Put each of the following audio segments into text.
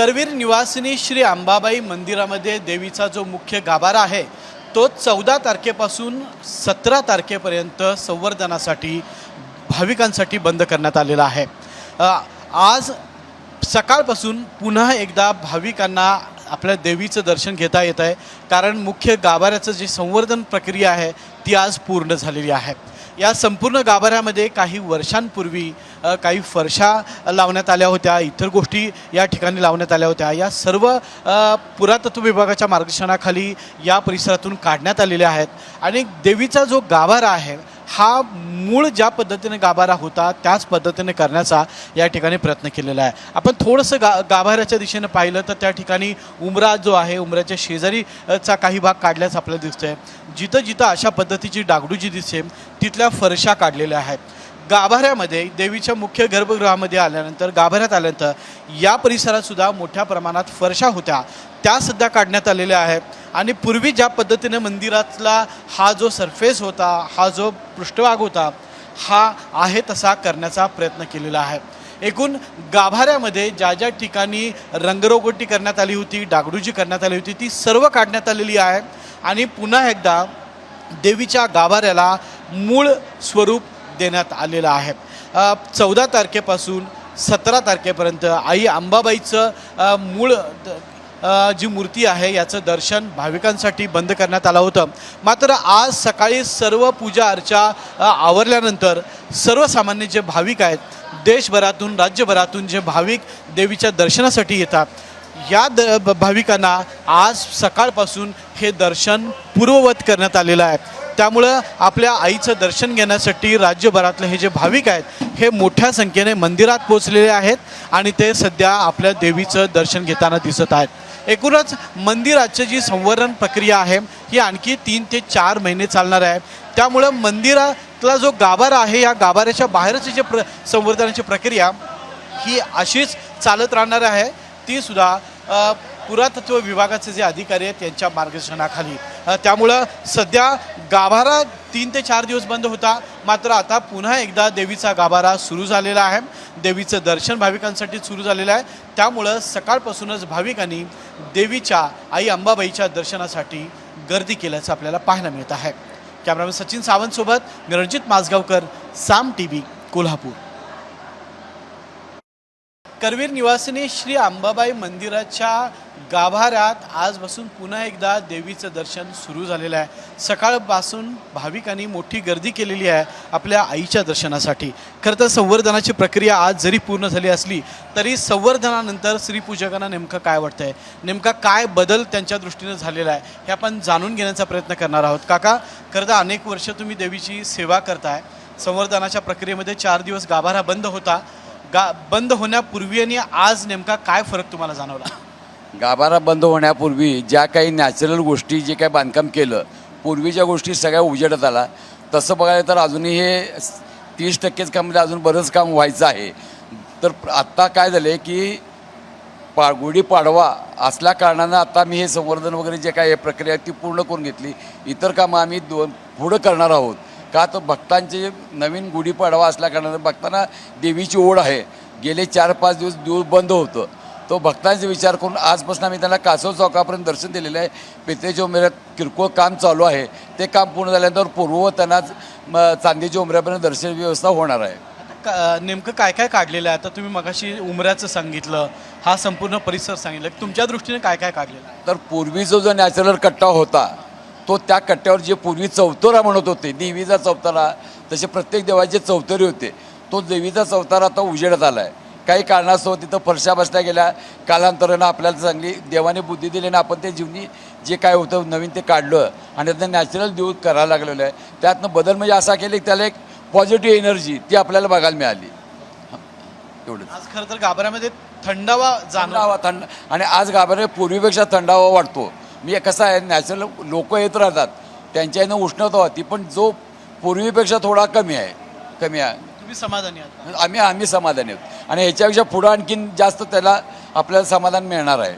करवीर निवासिनी श्री अंबाबाई मंदिरामध्ये देवीचा जो मुख्य गाभारा आहे तो 14 तारखेपासून 17 तारखेपर्यंत संवर्धनासाठी भाविकांसाठी बंद करण्यात आलेला आहे। आज सकाळपासून पुन्हा एकदा भाविकांना आपल्या देवीचं दर्शन घेता येत आहे, कारण मुख्य गाभाऱ्याचं जे संवर्धन प्रक्रिया आहे ती आज पूर्ण झालेली आहे। या संपूर्ण गाभाऱ्यामध्ये काही वर्षांपूर्वी काही फरशा लावण्यात आल्या होत्या, इतर गोष्टी या ठिकाणी लावण्यात आल्या होत्या। या सर्व पुरातत्व विभागाच्या मार्गदर्शनाखाली या परिसरातून काढण्यात आलेल्या आहेत आणि देवीचा जो गाभारा आहे हा मूळ ज्या पद्धतीने गाभारा होता त्याच पद्धतीने करण्याचा या ठिकाणी प्रयत्न केलेला आहे। आपण थोडंसं गाभाऱ्याच्या दिशेने पाहिलं तर त्या ठिकाणी उंबरा जो आहे, उंबऱ्याच्या शेजारीचा काही भाग काढल्याच आपल्याला दिसतोय। जिथं जिथं अशा पद्धतीची डागडुजी दिसते तिथल्या फरशा काढलेल्या आहेत। गाभाऱ्यामध्ये देवीच्या मुख्य गर्भगृहामध्ये आल्यानंतर, गाभाऱ्यात आल्यानंतर या परिसरात सुद्धा मोठ्या प्रमाणात फरशा होत्या, त्या सध्या काढण्यात आलेल्या आहेत आणि पूर्वी ज्या पद्धतीने मंदिरातला हा जो सरफेस होता, हा जो पृष्ठभाग होता, हा आहे तसा करण्याचा प्रयत्न केलेला आहे। एकूण गाभाऱ्यामध्ये ज्या ज्या ठिकाणी रंगरंगोटी करण्यात आली होती, डागडुजी करण्यात आली होती, ती सर्व काढण्यात आलेली आहे आणि पुन्हा एकदा देवीच्या गाभाऱ्याला मूळ स्वरूप देण्यात आलेलं आहे। 14 तारखेपासून 17 तारखेपर्यंत आई अंबाबाईचं मूळ जी मूर्ती आहे याचं दर्शन भाविकांसाठी बंद करण्यात आलं होतं। मात्र आज सकाळी सर्व पूजा अर्चा आवरल्यानंतर सर्वसामान्य जे भाविक आहेत, देशभरातून राज्यभरातून जे भाविक देवीच्या दर्शनासाठी येतात, या भाविकांना आज सकाळपासून हे दर्शन पूर्ववत करण्यात आलेलं आहे। त्यामुळं आपल्या आईचं दर्शन घेण्यासाठी राज्यभरातले हे जे भाविक आहेत हे मोठ्या संख्येने मंदिरात पोहोचलेले आहेत आणि ते सध्या आपल्या देवीचं दर्शन घेताना दिसत आहेत। एकूणच मंदिराची जी संवर्धन प्रक्रिया आहे ही आणखी 3 ते 4 महिने चालणार आहे। त्यामुळं मंदिरातला जो गाभारा आहे या गाभाऱ्याच्या बाहेरची जे संवर्धनाची प्रक्रिया ही अशीच चालत राहणार आहे, ती सुद्धा पुरातत्व विभागाचे जे अधिकारी आहेत त्यांच्या मार्गदर्शनाखाली। त्यामुळं सध्या गाभारा 3 ते 4 दिवस बंद होता, मात्र आता पुन्हा एकदा देवीचा गाभारा सुरू झालेला आहे, देवीचं दर्शन भाविकांसाठी सुरू झालेलं आहे। त्यामुळं सकाळपासूनच भाविकांनी देवीच्या आई अंबाबाईच्या दर्शनासाठी गर्दी केल्याचं आपल्याला पाहायला मिळत आहे। कॅमेरामॅन सचिन सावंतसोबत मी रणजित माजगावकर, साम TV, कोल्हापूर। करवीर निवासिनी श्री अंबाबाई मंदिराच्या गाभाऱ्यात आजपासून पुन्हा एकदा देवीचं दर्शन सुरू झालेलं आहे। सकाळपासून भाविकांनी मोठी गर्दी केलेली आहे आपल्या आईच्या दर्शनासाठी। खरं तर संवर्धनाची प्रक्रिया आज जरी पूर्ण झाली असली तरी संवर्धनानंतर श्रीपूजकांना नेमकं काय वाटतंय, नेमका काय बदल त्यांच्या दृष्टीनं झालेला आहे हे आपण जाणून घेण्याचा प्रयत्न करणार आहोत। काका, खरं तर अनेक वर्ष तुम्ही देवीची सेवा करताय, संवर्धनाच्या प्रक्रियेमध्ये 4 दिवस गाभारा बंद होता, बंद होण्यापूर्वी आणि आज नेमका काय फरक तुम्हाला जाणवला? गाभारा बंद होण्यापूर्वी ज्या काही नॅचरल गोष्टी, जे काही बांधकाम केलं, पूर्वीच्या गोष्टी सगळ्या उजेडात आला। तसं बघायला तर अजूनही हे 30%च काममध्ये अजून बरंच काम व्हायचं आहे। तर आत्ता काय झालं आहे की गुढीपाडवा असल्या कारणानं आता मी हे संवर्धन वगैरे जे काही प्रक्रिया ती पूर्ण करून घेतली। इतर कामं आम्ही पुढं करणार आहोत, का तर भक्तांचे नवीन गुढीपाडवा असल्या कारणानं भक्तांना देवीची ओढ आहे। गेले 4-5 दिवस बंद होतं, तो भक्तांचा विचार करून आजपासून आम्ही त्यांना कासव चौकापर्यंत दर्शन दिलेलं आहे। पित्रेच्या उंबऱ्यात किरकोळ काम चालू आहे, ते काम पूर्ण झाल्यानंतर पूर्वतनाच चांदीच्या उंबऱ्यापर्यंत दर्शन व्यवस्था होणार आहे। नेमकं काय काय काढलेलं आहे? आता तुम्ही मगाशी उंबऱ्याचं सांगितलं, हा संपूर्ण परिसर सांगितलं, तुमच्या दृष्टीने काय काय काढलेलं आहे? तर पूर्वीचा जो नॅचरल कट्टा होता तो त्या कट्ट्यावर जे पूर्वी चौतरा म्हणत होते, देवीचा चौतारा, तसे प्रत्येक देवाचे चौतरे होते, तो देवीचा चौतारा आता उजेडात आला आहे। काही कारणास्तव तिथं फरशा बसल्या गेल्या, कालांतरानं आपल्याला चांगली देवाने बुद्धी दिली आणि आपण ते जीवनी जे काय होतं नवीन ते काढलं आणि त्यातनं नॅचरल देव करायला लागलेलं आहे। त्यातनं बदल म्हणजे असा केला की त्याला एक पॉझिटिव्ह एनर्जी ती आपल्याला बघायला मिळाली। एवढं आज खरं तर गाभाऱ्यामध्ये थंडावा थंड आणि आज गाभाऱ्यात पूर्वीपेक्षा थंडावा वाटतो। मी कसं आहे, नॅचरल लोक येत राहतात, त्यांच्या यानं उष्णता होती, पण जो पूर्वीपेक्षा थोडा कमी आहे। तुम्ही समाधानी आहात? आम्ही समाधानी आहोत आणि ह्याच्यापेक्षा पुढं आणखीन जास्त त्याला आपल्याला समाधान मिळणार आहे।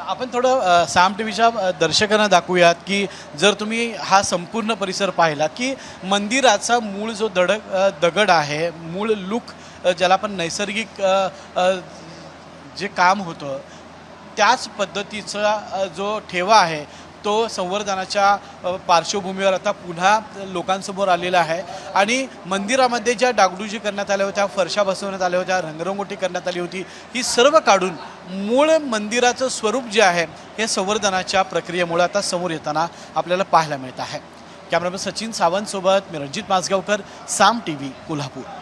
आपण थोडं साम टीव्हीच्या दर्शकांना दाखवूयात की जर तुम्ही हा संपूर्ण परिसर पाहिला की मंदिराचा मूळ जो दगड आहे, मूळ लुक ज्याला आपण नैसर्गिक जे काम होतं त्याच पद्धतीचा जो ठेवा आहे तो संवर्धनाच्या पार्श्वभूमीवर आता पुन्हा लोकांसमोर आलेला आहे आणि मंदिरामध्ये ज्या डागडुजी करण्यात आल्या होत्या, फरशा बसवण्यात आल्या होत्या, रंगरंगोटी करण्यात आली होती, ही सर्व काढून मूळ मंदिराचं स्वरूप जे आहे हे संवर्धनाच्या प्रक्रियेमुळे आता समोर येताना आपल्याला पाहायला मिळत आहे. कॅमेरामॅन सचिन सावंतसोबत मी रणजित माजगावकर, साम TV, कोल्हापूर.